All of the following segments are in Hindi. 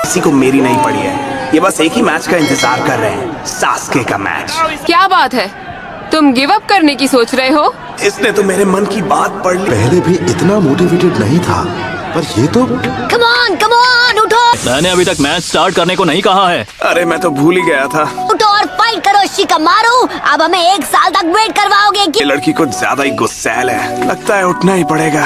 किसी को मेरी नहीं पड़ी है। ये बस एक ही मैच का इंतजार कर रहे हैं, सास्के का मैच। क्या बात है, तुम गिव अप करने की सोच रहे हो? इसने तो मेरे मन की बात पढ़ ली। पहले भी इतना मोटिवेटेड नहीं था, पर ये तो कम ऑन उठो। मैंने अभी तक मैच स्टार्ट करने को नहीं कहा है। अरे मैं तो भूल ही गया था। उठो और फाइट करो शिकामारू। अब हमें 1 साल तक वेट करवाओगे ये लड़की कुछ ज्यादा ही गुस्सैल है, लगता है उठना ही पड़ेगा।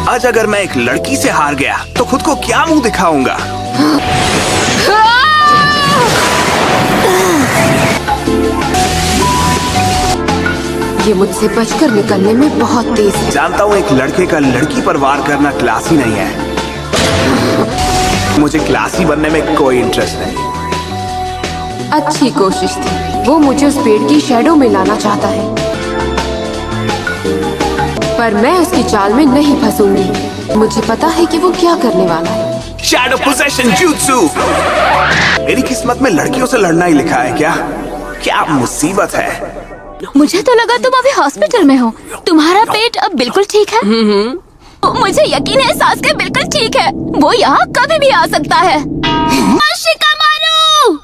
आज अगर मैं एक लड़की से हार गया तो खुद को क्या मुंह दिखाऊंगा? ये मुझसे बचकर निकलने में बहुत तेज है। जानता हूँ एक लड़के का लड़की पर वार करना क्लासी नहीं है। मुझे क्लासी बनने में कोई इंटरेस्ट नहीं। अच्छी कोशिश थी। वो मुझे उस पेड़ की शैडो में लाना चाहता है, पर मैं उसकी चाल में नहीं फंसूंगी। मुझे पता है कि वो क्या करने वाला है। Shadow possession jutsu। मेरी किस्मत में लड़कियों से लड़ना ही लिखा है क्या? क्या मुसीबत है। मुझे तो लगा तुम अभी हॉस्पिटल में हो। तुम्हारा पेट अब बिल्कुल ठीक है? मुझे यकीन है सास्के बिल्कुल ठीक है। वो यहाँ कभी भी आ सकता है। शिकामारू!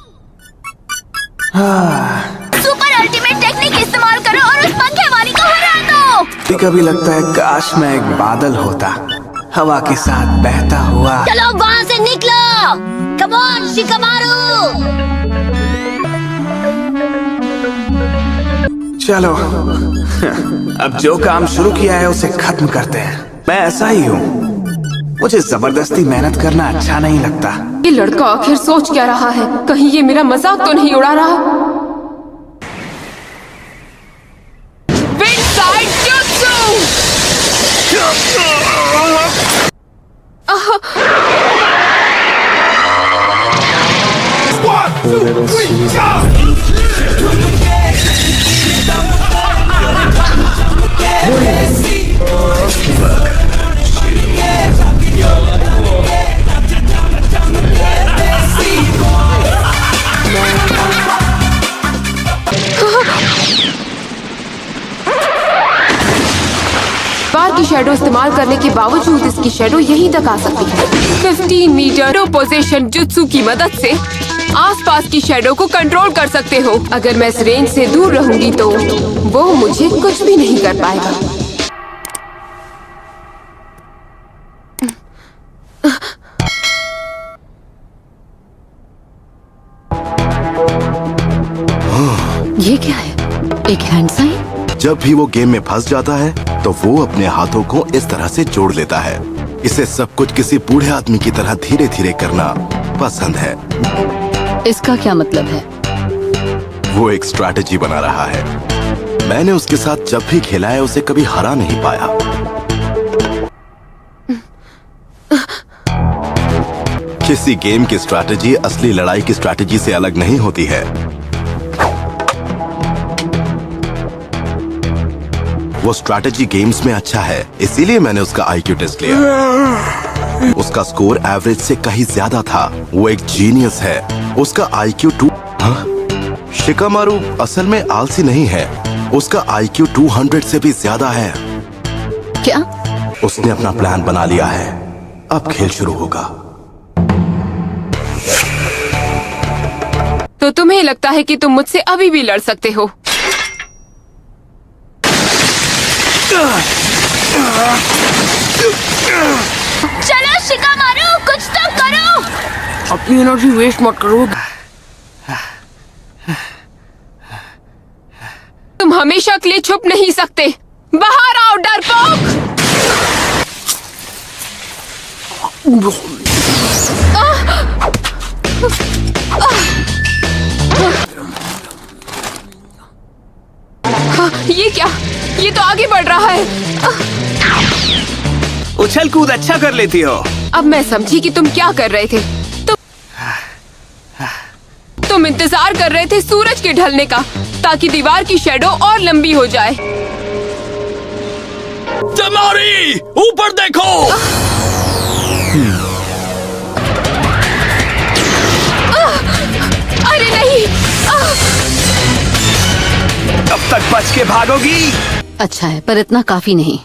सुपर अल्टीमेट टेक्निक इस्तेमाल करो और उस पंखे वाली को हरा दो। कभी लगता है काश मैं एक बादल होता, हवा के साथ बहता हुआ। चलो वहाँ से निकलो। Come on Shikamaru. चलो अब जो काम शुरू किया है उसे खत्म करते हैं। मैं ऐसा ही हूँ, मुझे जबरदस्ती मेहनत करना अच्छा नहीं लगता। ये लड़का आखिर सोच क्या रहा है? कहीं ये मेरा मजाक तो नहीं उड़ा रहा? विंडसाइड जुत्सु! बार की शैडो इस्तेमाल करने के बावजूद इसकी शैडो यहीं तक आ सकती है। 15 मीटर पोजीशन जुत्सु की मदद से आसपास की शैडो को कंट्रोल कर सकते हो। अगर मैं इस रेंज से दूर रहूंगी तो वो मुझे कुछ भी नहीं कर पाएगा। ये क्या है? एक हैंड साइन? जब भी वो गेम में फंस जाता है तो वो अपने हाथों को इस तरह से जोड़ लेता है। इसे सब कुछ किसी बूढ़े आदमी की तरह धीरे धीरे करना पसंद है। इसका क्या मतलब है? वो एक स्ट्रैटेजी बना रहा है। मैंने उसके साथ जब भी खेला है उसे कभी हरा नहीं पाया। किसी गेम की स्ट्रैटेजी असली लड़ाई की स्ट्रैटेजी से अलग नहीं होती है। वो स्ट्रैटेजी गेम्स में अच्छा है, इसीलिए मैंने उसका आईक्यू टेस्ट लिया। उसका स्कोर एवरेज से कहीं ज्यादा था। वो एक जीनियस है। उसका आईक्यू 2। शिकामारू असल में आलसी नहीं है। उसका आईक्यू 200 से भी ज्यादा है। क्या? उसने अपना प्लान बना लिया है। अब खेल शुरू होगा। तो तुम्हें लगता है कि तुम मुझसे अभी भी लड़ सकते हो? चलो शिकामारू, कुछ तो करो। अपनी एनर्जी वेस्ट मत करो। तुम हमेशा के लिए छुप नहीं सकते। बाहर आओ डरपोक। ये क्या? ये तो आगे बढ़ रहा है। उछल कूद अच्छा कर लेती हो। अब मैं समझी कि तुम क्या कर रहे थे। तुम इंतजार कर रहे थे सूरज के ढलने का, ताकि दीवार की शैडो और लंबी हो जाए। तमारी ऊपर देखो। के भागोगी। अच्छा है, पर इतना काफी नहीं।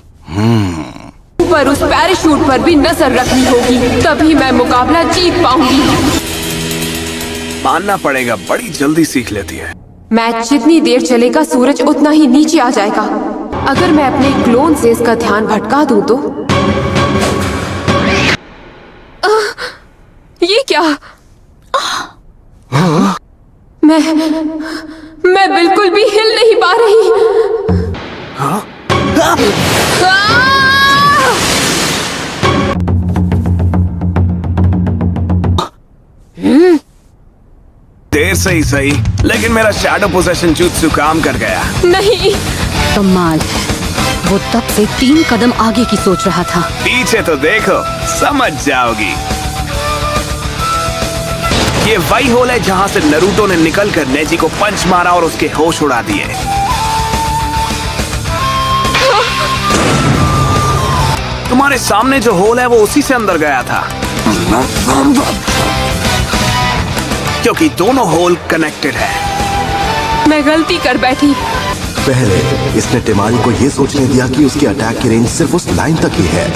पर उस पैराशूट पर भी नजर रखनी होगी, तभी मैं मुकाबला जीत पाऊंगी। मानना पड़ेगा, बड़ी जल्दी सीख लेती है। मैच जितनी देर चलेगा सूरज उतना ही नीचे आ जाएगा। अगर मैं अपने क्लोन से इसका ध्यान भटका दूं तो ये क्या? मैं बिल्कुल भी हिल नहीं पा रही। देर से ही सही, लेकिन मेरा शैडो पोजेशन जुत्सु काम कर गया। नहीं, कमाल है, वो तब से 3 कदम आगे की सोच रहा था। पीछे तो देखो, समझ जाओगी। ये वही होल है जहां से नरूटो ने निकलकर नेजी को पंच मारा और उसके होश उड़ा दिए। तुम्हारे सामने जो होल है वो उसी से अंदर गया था, क्योंकि दोनों होल कनेक्टेड है। मैं गलती कर बैठी। पहले इसने टेमारी को ये सोचने दिया कि उसकी अटैक की रेंज सिर्फ उस लाइन तक ही है।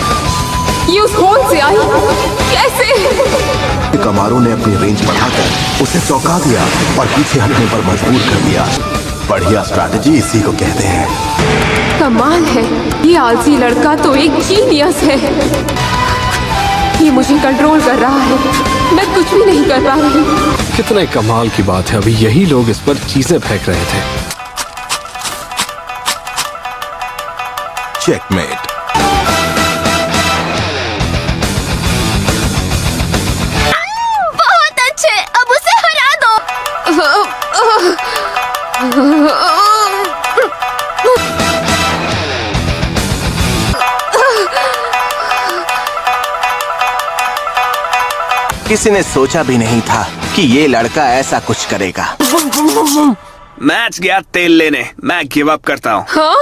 ये उस होल से आई कैसे? कमारो ने अपनी रेंज बढ़ाकर उसे चौंका दिया और पीछे हटने पर मजबूर कर दिया। बढ़िया स्ट्रैटेजी इसी को कहते हैं। कमाल है, ये आलसी लड़का तो एक जीनियस है। ये मुझे कंट्रोल कर रहा है, मैं कुछ भी नहीं कर पा रही। कितने कमाल की बात है, अभी यही लोग इस पर चीजें फेंक रहे थे। चेकमेट। बहुत अच्छे, अब उसे हरा दो। किसी ने सोचा भी नहीं था कि ये लड़का ऐसा कुछ करेगा। मैच गया तेल लेने, मैं गिव अप करता हूँ। हाँ?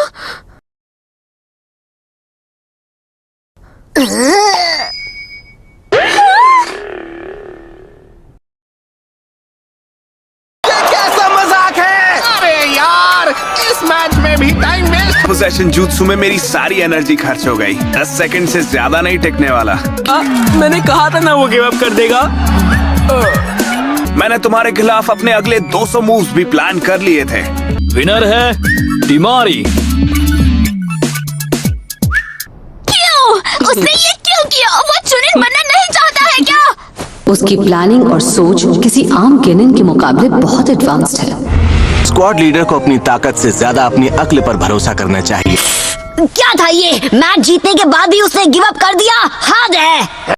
कैसा मजाक है? अरे यार, इस मैच में भी टाइम वेस्ट। पोजेशन जुत्सु में मेरी सारी एनर्जी खर्च हो गई। 10 सेकंड से ज्यादा नहीं टिकने वाला। मैंने कहा था ना वो गिव अप कर देगा। मैंने तुम्हारे खिलाफ अपने अगले 200 मूव्स भी प्लान कर लिए थे। विनर है टिमारी। क्यों? उसने ये क्यों किया? वो चुनिंदा बनना नहीं चाहता है क्या? उसकी प्लानिंग और सोच किसी आम गेनिन के मुकाबले बहुत एडवांस्ड है। स्क्वाड लीडर को अपनी ताकत से ज्यादा अपनी अक्ल पर भरोसा करना चाहिए। क्या था ये? मैच जीतने के बाद भी उसने गिव अप कर दिया। हद है।